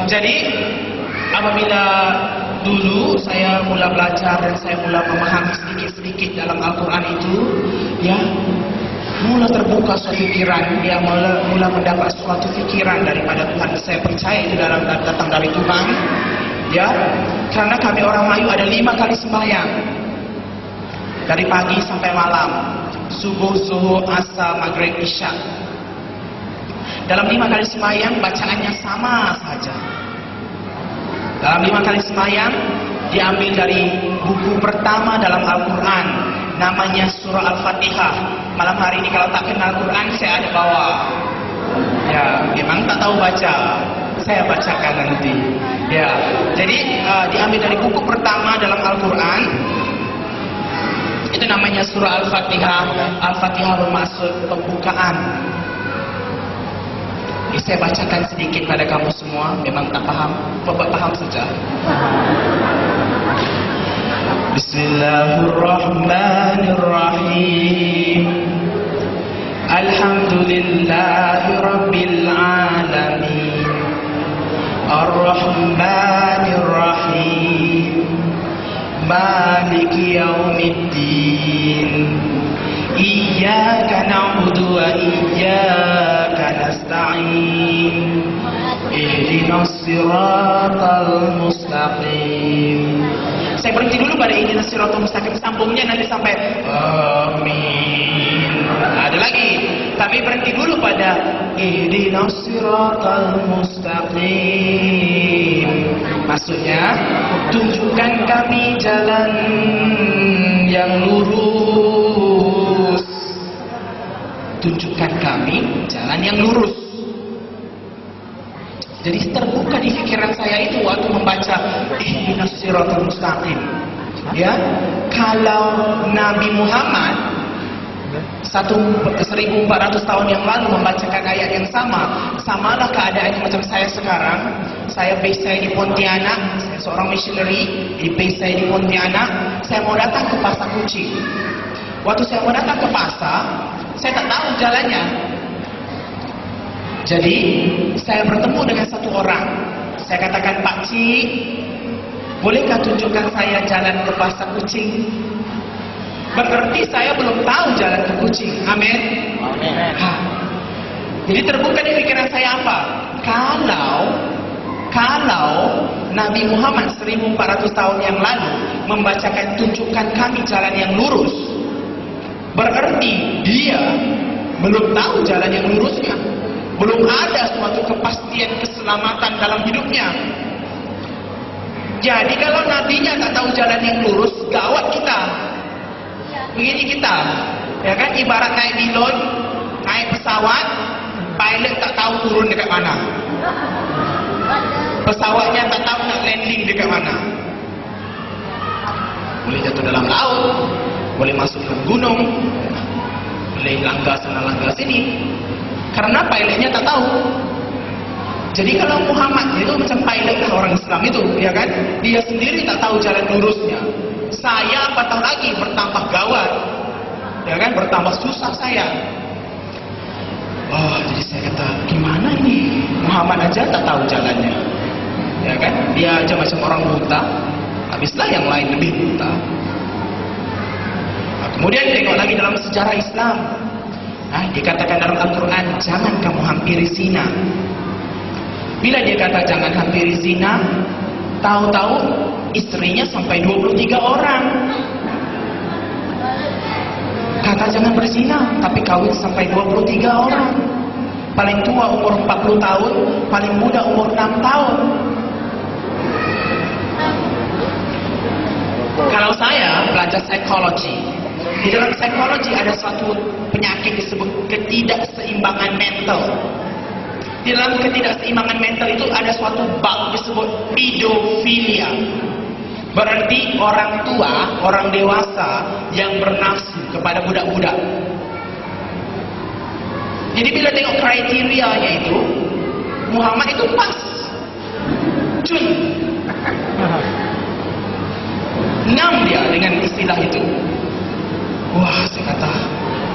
Jadi apabila dulu saya mula belajar dan saya mula memahami sedikit-sedikit dalam Al-Quran itu, ya, mula terbuka suatu pikiran, ya, mula mendapat suatu pikiran daripada Tuhan. Saya percaya itu datang dari Tuhan, ya, karena kami orang Melayu ada 5 kali sembahyang dari pagi sampai malam, subuh, zuhur, asar, maghrib, isya. Dalam 5 kali sembahyang bacaannya sama saja. Dalam 5 kali sembahyang diambil dari buku pertama dalam Al-Quran, namanya surah Al-Fatihah. Malam hari ini kalau tak kenal Quran saya ada bawa. Ya, memang tak tahu baca, saya bacakan nanti. Ya, jadi diambil dari buku pertama dalam Al-Quran. Itu namanya surah Al-Fatihah. Al-Fatihah bermaksud pembukaan. Saya bacakan sedikit pada kamu semua. Memang tak paham, paham saja. Bismillahirrahmanirrahim. Alhamdulillahi Rabbil Alamin, Ar-Rahmanir-Rahim, Maliki Yaumiddin, Iyyaka na'budu wa iyyaka nasta'in, Ihdinas siratal mustaqim. Saya berhenti dulu pada ihdinas siratal mustaqim, sambungnya nanti sampai amin. Ada lagi, tapi berhenti dulu pada ihdinas siratal mustaqim. Maksudnya, tunjukkan kami jalan yang lurus. Tunjukkan kami jalan yang lurus. Jadi terbuka di pikiran saya itu waktu membaca ihdinas siratal mustaqim. Ya, kalau Nabi Muhammad 1400 tahun yang lalu membacakan ayat yang sama, samalah keadaannya macam saya sekarang. Saya base saya di Pontianak, saya seorang missionary, di base saya di Pontianak. Saya mau datang ke Pasar Kucing. Waktu saya mau datang ke pasar, saya tak tahu jalannya. Jadi saya bertemu dengan satu orang. Saya katakan, Pak Cik, bolehkah tunjukkan saya jalan ke Pasar Kucing? Berarti saya belum tahu jalan ke Kucing. Amin. Jadi terbuka di pikiran saya apa? Kalau Nabi Muhammad 1400 tahun yang lalu membacakan tunjukkan kami jalan yang lurus, berarti dia belum tahu jalan yang lurusnya. Belum ada suatu kepastian keselamatan dalam hidupnya. Jadi kalau nabinya tak tahu jalan yang lurus, gawat kita. Begini kita, ya kan, ibarat naik pilot, naik pesawat, pilot tak tahu turun dekat mana. Pesawatnya tak tahu nak landing dekat mana. Boleh jatuh dalam laut, boleh masuk ke gunung, boleh langgar sana langgar sini. Karena pilotnya tak tahu. Jadi kalau Muhammad itu macam pilot lah orang Islam itu, ya kan? Dia sendiri tak tahu jalan lurusnya. Saya apatah lagi bertambah gawat, ya kan? Bertambah susah saya. Oh, jadi saya kata, gimana ini? Muhammad aja tak tahu jalannya, ya kan? Dia aja macam orang buta. Habislah yang lain lebih buta. Nah, kemudian tengok lagi dalam sejarah Islam. Dikatakan dalam Al-Quran, jangan kamu hampiri zina. Bila dia kata jangan hampiri zina, tahu-tahu istrinya sampai 23 orang. Kata jangan berzina, tapi kawin sampai 23 orang. Paling tua umur 40 tahun, paling muda umur 6 tahun. Kalau saya belajar psikologi, di dalam psikologi ada suatu penyakit disebut ketidakseimbangan mental. Di dalam ketidakseimbangan mental itu ada suatu bab disebut pedofilia. Berarti orang tua, orang dewasa yang bernafsu kepada budak-budak. Jadi bila tengok kriterianya itu, Muhammad itu pas. Cun. Ngam dia dengan istilah itu. Wah, saya kata,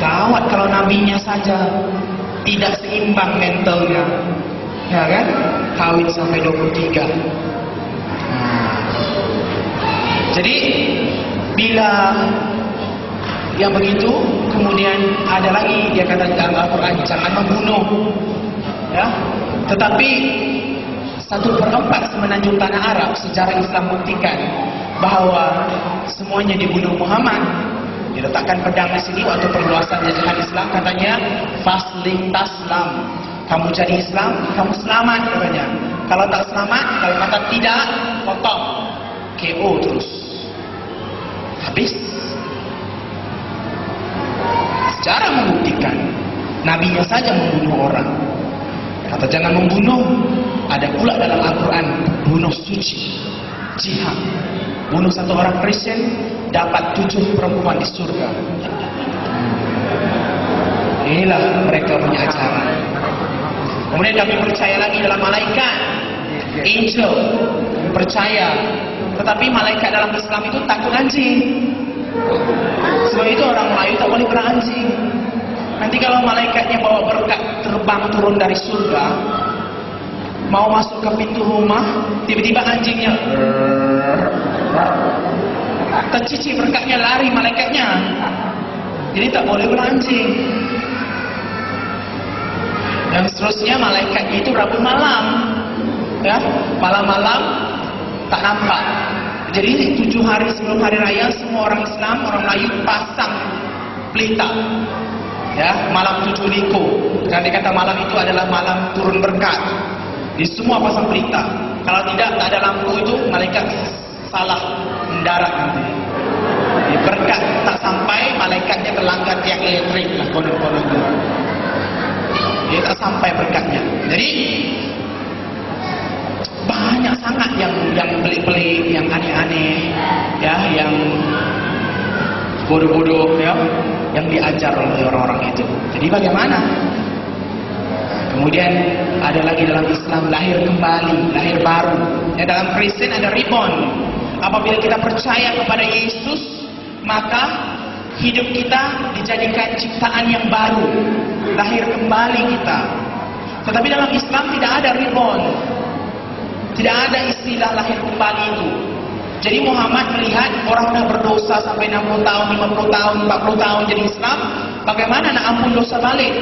gawat kalau nabinya saja tidak seimbang mentalnya. ya kan? Kawin sampai 23. Jadi bila yang begitu, kemudian ada lagi dia kata dalam Al-Quran, jangan membunuh, ya. Tetapi 1/4 semenanjung tanah Arab sejarah Islam buktikan bahawa semuanya dibunuh Muhammad. Diletakkan pedang di sini waktu perluasan jajahan Islam, katanya fasling taslam, kamu jadi Islam, kamu selamat katanya. Kalau tak selamat, kalau kata tidak, potong, KO terus, habis. Sejarah membuktikan nabinya saja membunuh orang. Kata jangan membunuh. Ada pula dalam Al-Quran bunuh suci, jihad. Bunuh satu orang Kristen dapat 7 perempuan di surga. Inilah mereka punya ajaran. Kemudian kami percaya lagi dalam malaikat, angel, percaya. Tetapi malaikat dalam Islam itu takut anjing. Sebab itu orang Melayu tak boleh beranjing. Nanti kalau malaikatnya bawa berkat terbang turun dari surga, mau masuk ke pintu rumah, tiba-tiba anjingnya tercicik berkatnya, lari malaikatnya. Jadi tak boleh beranjing. Dan seterusnya malaikatnya itu Rabu malam, ya, malam-malam tak nampak. Jadi 7 hari sebelum hari raya, semua orang Islam, orang Melayu pasang pelita, ya, malam 7 liko. Karena dia kata malam itu adalah malam turun berkat. Di semua pasang pelita. Kalau tidak, tak ada lampu itu, malaikat salah mendarat nanti. Jadi berkat tak sampai, malaikatnya terlanggar tiang elektrik lah, konon-konon itu. Dia tak sampai berkatnya. Jadi banyak sangat yang pelik-pelik, yang aneh-aneh, ya, yang bodoh-bodoh, ya, yang diajar oleh orang-orang itu. Jadi bagaimana? Kemudian ada lagi dalam Islam lahir kembali, lahir baru. Ya, dalam Kristen ada reborn. Apabila kita percaya kepada Yesus, maka hidup kita dijadikan ciptaan yang baru, lahir kembali kita. Tetapi dalam Islam tidak ada reborn. Tidak ada istilah lahir kembali itu. Jadi Muhammad melihat orang dah berdosa sampai 60 tahun, 50 tahun, 40 tahun jadi Islam, bagaimana nak ampun dosa balik?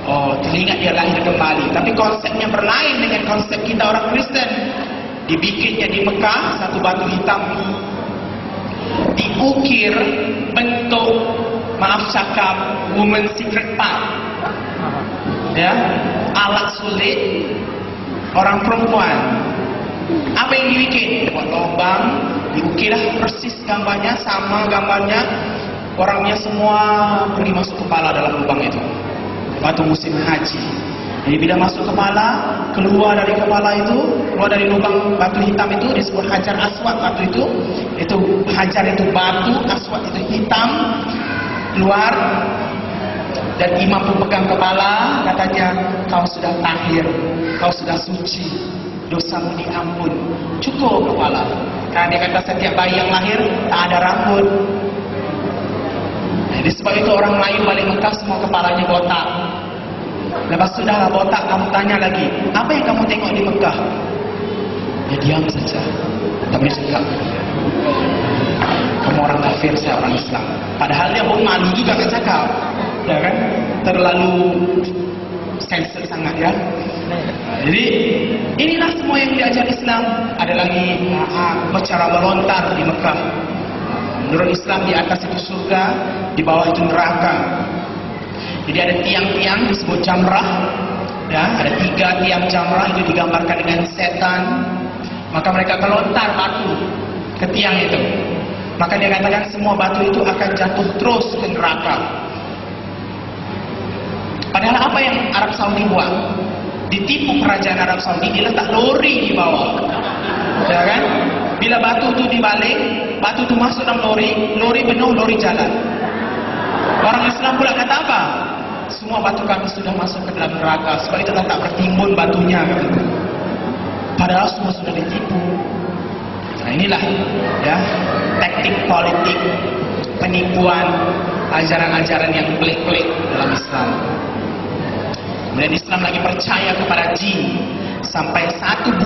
Oh, teringat dia lahir kembali. Tapi konsepnya berlain dengan konsep kita orang Kristen. Dibikinnya di Mekah, satu batu hitam, diukir bentuk, maaf cakap, woman secret part, ya, alat sulit orang perempuan. Apa yang dibikin? Buat lubang, diukirlah persis gambarnya, sama gambarnya. Orangnya semua pergi masuk kepala dalam lubang itu. Waktu musim haji. Jadi bila masuk kepala, keluar dari kepala itu, keluar dari lubang batu hitam itu disebut hajar aswad. Batu itu hajar itu batu, aswad itu hitam, keluar. Dan imam pun pegang kepala, katanya kau sudah tahir, kau sudah suci, dosamu diampun. Cukup kepala. Karena dia kata setiap bayi yang lahir tak ada rambut. Jadi sebab itu orang Melayu balik Mekah semua kepalanya botak. Lepas sudahlah botak, kamu tanya lagi, apa yang kamu tengok di Mekah? Ya diam saja, tak boleh cakap. Kamu orang kafir, saya orang Islam. Padahal dia pun malu juga kan cakap, ya kan? Terlalu sensor sangat, ya. Jadi inilah semua yang diajar Islam. Ada lagi cara melontar di Mekah. Menurut Islam di atas itu surga, di bawah itu neraka. Jadi ada tiang-tiang disebut jamrah, ya, ada 3 tiang jamrah itu digambarkan dengan setan. Maka mereka melontar batu ke tiang itu. Maka dia katakan semua batu itu akan jatuh terus ke neraka. Padahal apa yang Arab Saudi buat? Ditipu kerajaan Arab Saudi, dia letak lori di bawah, ya kan? Bila batu itu dibalik, batu itu masuk dalam lori, lori penuh, lori jalan. Orang Islam pula kata apa? Semua batu kami sudah masuk ke dalam neraka, sebab itu tak bertimbun batunya. Padahal semua sudah ditipu. Nah inilah, ya, taktik politik, penipuan, ajaran-ajaran yang pelik-pelik dalam Islam. Kemudian Islam lagi percaya kepada jin. ngaji sampai 1